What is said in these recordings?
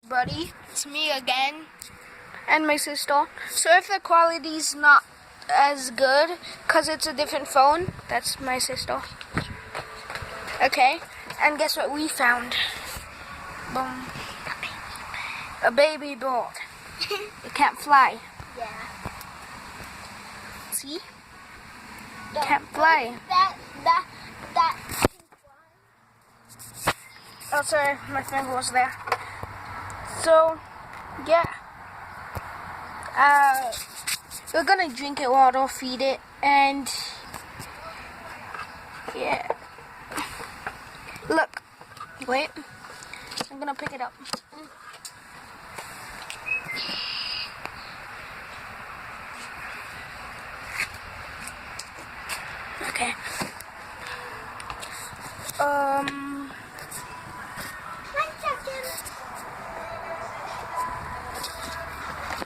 Buddy, it's me again and my sister. So if the quality's not as good because it's a different phone, that's my sister. Okay, and guess what we found? Boom. A baby bird. It can't fly. Yeah. See? It can't fly. That. Oh, sorry, my finger was there. So, yeah. We're gonna drink it water, feed it, and yeah. Look, wait. I'm gonna pick it up. Okay.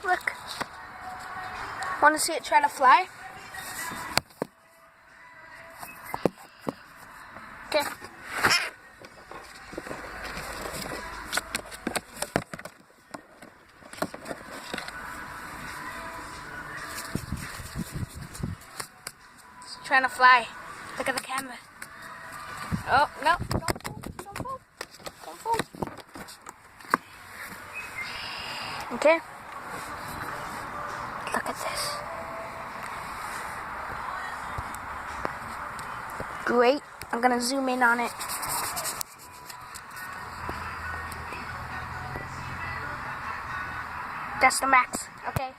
Look. Want to see it try to fly? Okay. It's trying to fly. Look at the camera. Oh, no. Don't fall. Don't fall. Okay. Look at this. Great. I'm gonna zoom in on it. That's the max. Okay.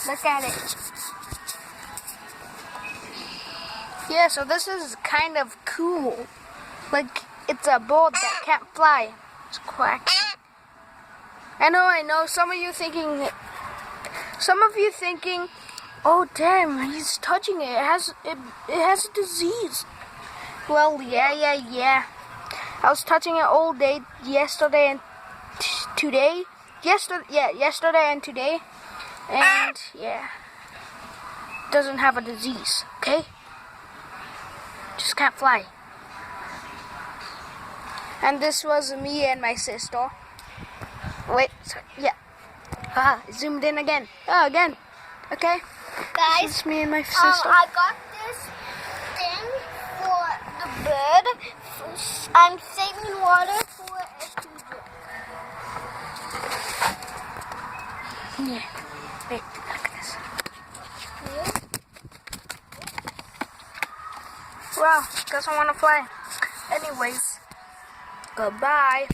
Look at it. Yeah, so this is kind of cool. Like, it's a bird that can't fly. It's quack. I know. Some of you thinking, oh damn, he's touching it. It has a disease. Well, yeah. I was touching it all day yesterday and today. Yesterday and today. And yeah, doesn't have a disease. Okay, just can't fly. And this was me and my sister. Wait, sorry, yeah. Zoomed in again. Again. Okay. Guys, this is me and my sister. I got this thing for the bird. I'm saving water for it to drink. Yeah. Wait, look at this. Well, doesn't want to fly. Anyways, goodbye.